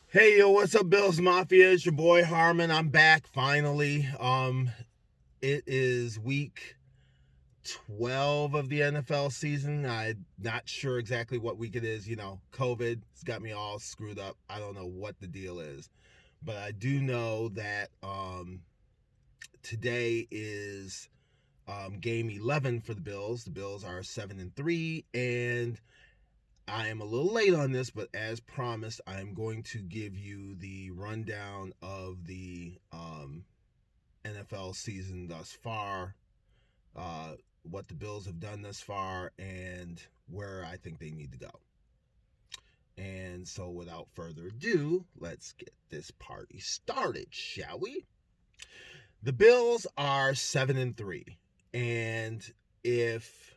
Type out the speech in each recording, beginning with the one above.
Hey yo, what's up, Bills Mafia? It's your boy Harmon. I'm back finally. It is week 12 of the NFL season. I'm not sure exactly what week it is. COVID has got me all screwed up. I don't know what the deal is, but I do know that today is game 11 for the Bills. The Bills are 7-3, and I am a little late on this, but as promised, I am going to give you the rundown of the NFL season thus far, uh, what the Bills have done thus far, and where I think they need to go. And so, without further ado, let's get this party started, shall we? The Bills are 7-3, and if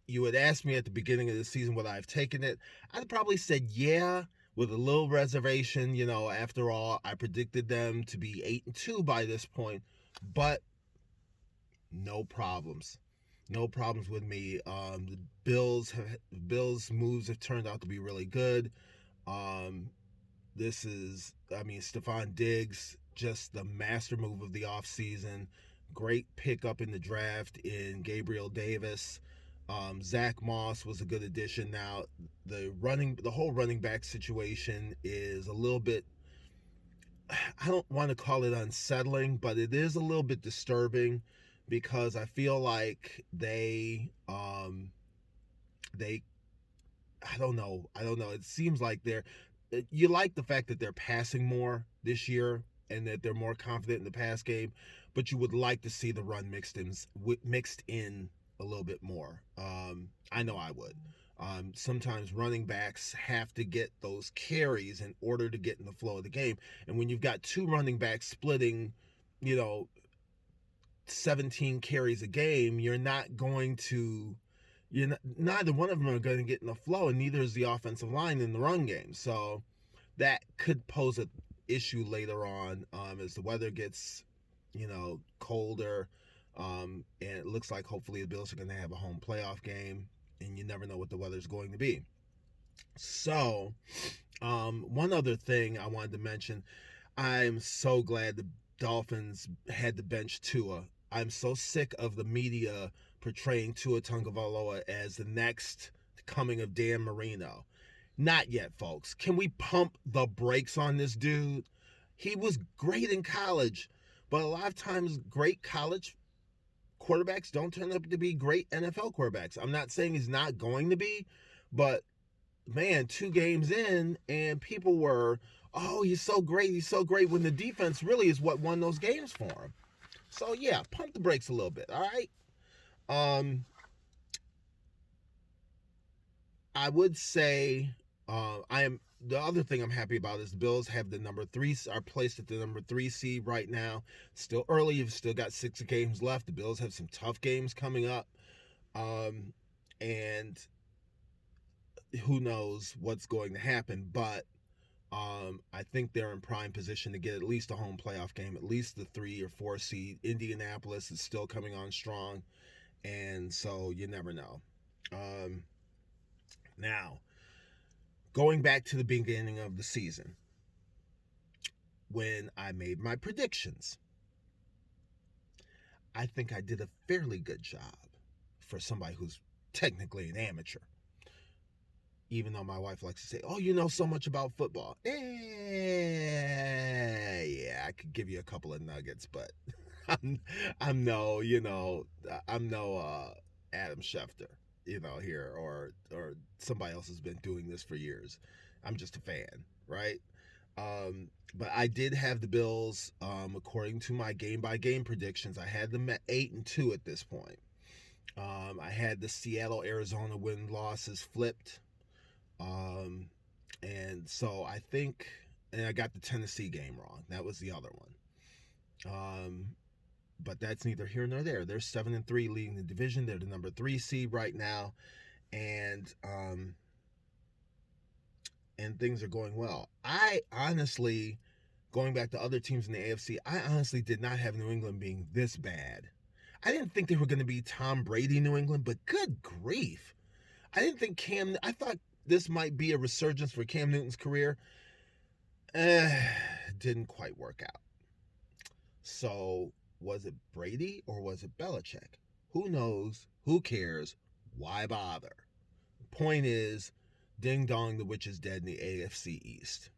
you had asked me at the beginning of the season would I have taken it, I'd probably said yeah, with a little reservation. After all, I predicted them to be 8-2 by this point, but no problems. No problems with me. The Bills moves have turned out to be really good. Um, Stephon Diggs, just the master move of the offseason. Great pickup in the draft in Gabriel Davis. Zach Moss was a good addition. Now, the whole running back situation is a little bit. I don't want to call it unsettling, but it is a little bit disturbing because I feel like they I don't know. It seems like you like the fact that they're passing more this year and that they're more confident in the pass game, but you would like to see the run mixed in a little bit more. I know I would. Sometimes running backs have to get those carries in order to get in the flow of the game, and when you've got two running backs splitting, you know, 17 carries a game, you're not going to neither one of them are going to get in the flow, and neither is the offensive line in the run game. So that could pose an issue later on, as the weather gets, colder, and it looks like hopefully the Bills are going to have a home playoff game, and you never know what the weather's going to be. So, one other thing I wanted to mention, I'm so glad the Dolphins had to bench Tua. I'm so sick of the media portraying Tua Tagovailoa as the next coming of Dan Marino. Not yet, folks. Can we pump the brakes on this dude? He was great in college, but a lot of times great college quarterbacks don't turn up to be great NFL quarterbacks. I'm not saying he's not going to be, but man, 2 games in, and people were, oh, he's so great, when the defense really is what won those games for him. So yeah, pump the brakes a little bit, all right? Um, I would say, I am the other thing I'm happy about is the Bills have the number three are placed at the number 3 seed right now. Still early, you've still got 6 games left. The Bills have some tough games coming up, um, and who knows what's going to happen, but I think they're in prime position to get at least a home playoff game, at least the 3 or 4 seed. Indianapolis is still coming on strong, and so you never know. Um, Now, going back to the beginning of the season, when I made my predictions, I think I did a fairly good job for somebody who's technically an amateur. Even though my wife likes to say, "Oh, you know so much about football." Yeah, I could give you a couple of nuggets, but I'm, I'm no, I'm no Adam Schefter, here, or somebody else has been doing this for years. I'm just a fan, right? But I did have the Bills, according to my game by game predictions. I had them at 8-2 at this point. I had the Seattle Arizona win losses flipped. Um, and so I think, and I got the Tennessee game wrong. That was the other one. But that's neither here nor there. They're 7-3, leading the division. They're the number 3 seed right now, and things are going well. I honestly, going back to other teams in the AFC, I honestly did not have New England being this bad. I didn't think they were going to be Tom Brady New England, but good grief. I didn't think I thought this might be a resurgence for Cam Newton's career. didn't quite work out. So was it Brady or was it Belichick? Who knows? Who cares? Why bother? Point is, ding dong, the witch is dead in the AFC East.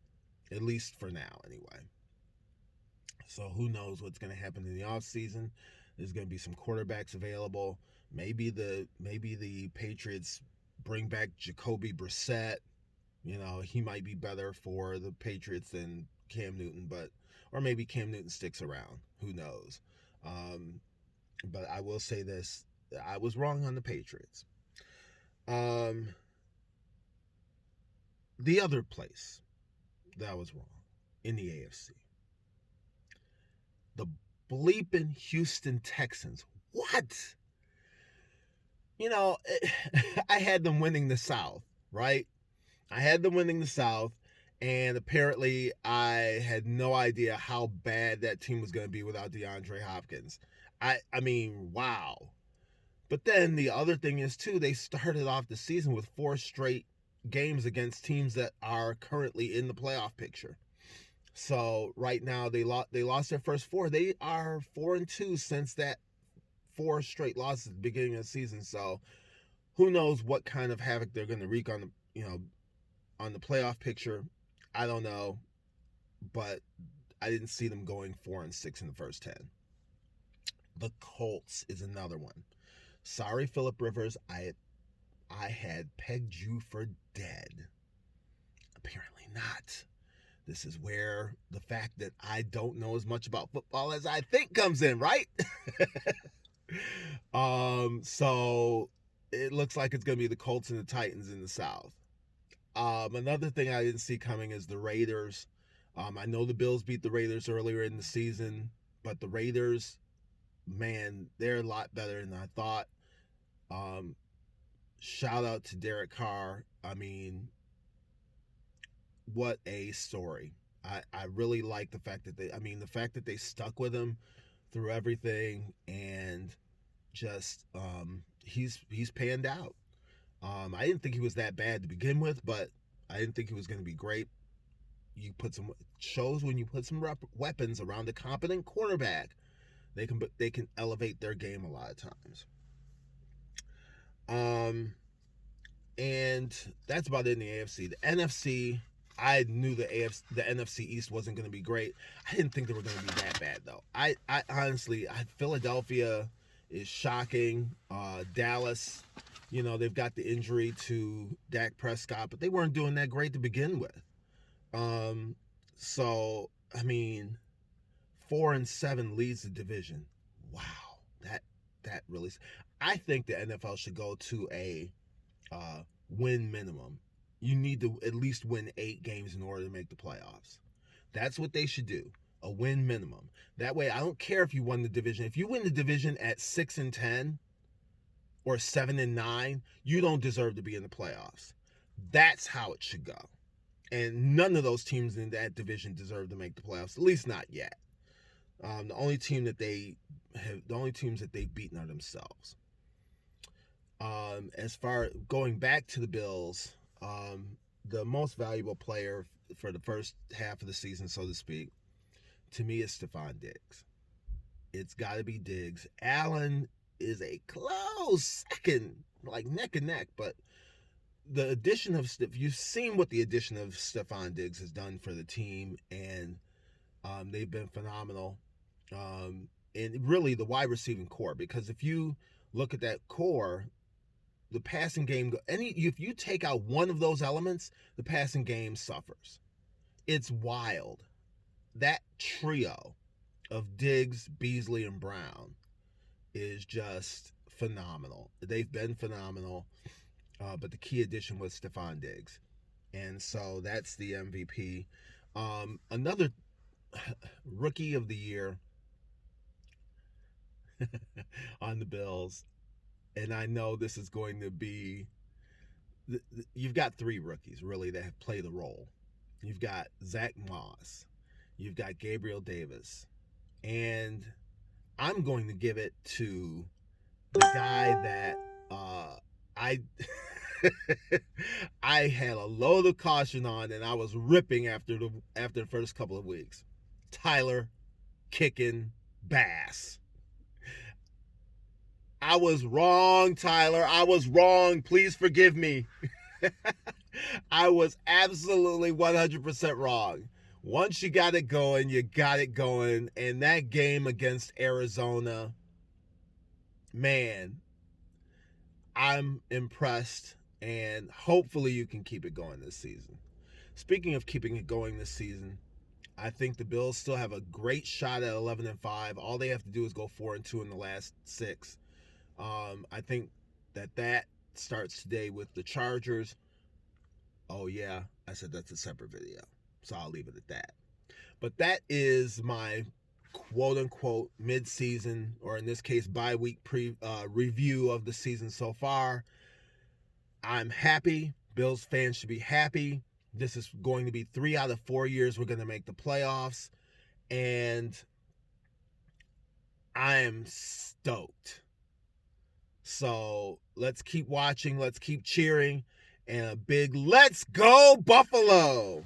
At least for now, anyway. So who knows what's going to happen in the offseason. There's going to be some quarterbacks available. Maybe the Patriots bring back Jacoby Brissett. You know, he might be better for the Patriots than Cam Newton, or maybe Cam Newton sticks around. Who knows? But I will say this: I was wrong on the Patriots. Um, the other place that I was wrong in the AFC, the bleeping Houston Texans. What? You know, I had them winning the South, right? I had them winning the South, and apparently I had no idea how bad that team was going to be without DeAndre Hopkins. I mean, wow. But then the other thing is too, they started off the season with 4 straight games against teams that are currently in the playoff picture. So right now they lost their first 4. They are 4-2 since that 4 straight losses at the beginning of the season. So who knows what kind of havoc they're going to wreak on on the playoff picture. I don't know, but I didn't see them going 4-6 in the first 10. The Colts is another one. Sorry, Philip Rivers, I had pegged you for dead. Apparently not. This is where the fact that I don't know as much about football as I think comes in, right? So it looks like it's going to be the Colts and the Titans in the South. Another thing I didn't see coming is the Raiders. I know the Bills beat the Raiders earlier in the season, but the Raiders, man, they're a lot better than I thought. Shout out to Derek Carr. I mean, what a story. I really like the fact that they stuck with him through everything, and just he's panned out. I didn't think he was that bad to begin with, but I didn't think he was going to be great. You put some shows when you put some weapons around a competent quarterback, they can elevate their game a lot of times. And that's about it in the AFC. The NFC, I knew the NFC East wasn't going to be great. I didn't think they were going to be that bad though. I honestly, Philadelphia is shocking. Dallas, they've got the injury to Dak Prescott, but they weren't doing that great to begin with. So I mean, 4-7 leads the division. Wow, that really. I think the NFL should go to a win minimum. You need to at least win 8 games in order to make the playoffs. That's what they should do. A win minimum. That way, I don't care if you won the division. If you win the division at 6-10 or 7-9, you don't deserve to be in the playoffs. That's how it should go. And none of those teams in that division deserve to make the playoffs. At least not yet. The only teams that they've beaten are themselves. As far going back to the Bills, the most valuable player for the first half of the season, so to speak, to me is Stefon Diggs. It's got to be Diggs. Allen is a close second, like neck and neck, but the addition of you've seen what the addition of Stefon Diggs has done for the team, and they've been phenomenal. And really the wide receiving core, because if you look at that core, the passing game, if you take out one of those elements, the passing game suffers. It's wild. That trio of Diggs, Beasley, and Brown is just phenomenal. They've been phenomenal, but the key addition was Stefon Diggs, and so that's the MVP. Another rookie of the year on the Bills, and I know this is going to be. You've got 3 rookies really that have played the role. You've got Zach Moss, you've got Gabriel Davis, and I'm going to give it to the guy that I I had a load of caution on, and I was ripping after the first couple of weeks. Tyler kicking Bass. I was wrong, Tyler. I was wrong. Please forgive me. I was absolutely 100% wrong. Once you got it going, you got it going. And that game against Arizona, man, I'm impressed. And hopefully you can keep it going this season. Speaking of keeping it going this season, I think the Bills still have a great shot at 11-5. All they have to do is go 4-2 in the last 6. I think that starts today with the Chargers. Oh yeah, I said that's a separate video, so I'll leave it at that. But that is my quote unquote mid-season, or in this case bye-week review of the season so far. I'm happy. Bills fans should be happy. This is going to be 3 out of 4 years we're going to make the playoffs, and I am stoked. So let's keep watching, let's keep cheering, and a big let's go Buffalo!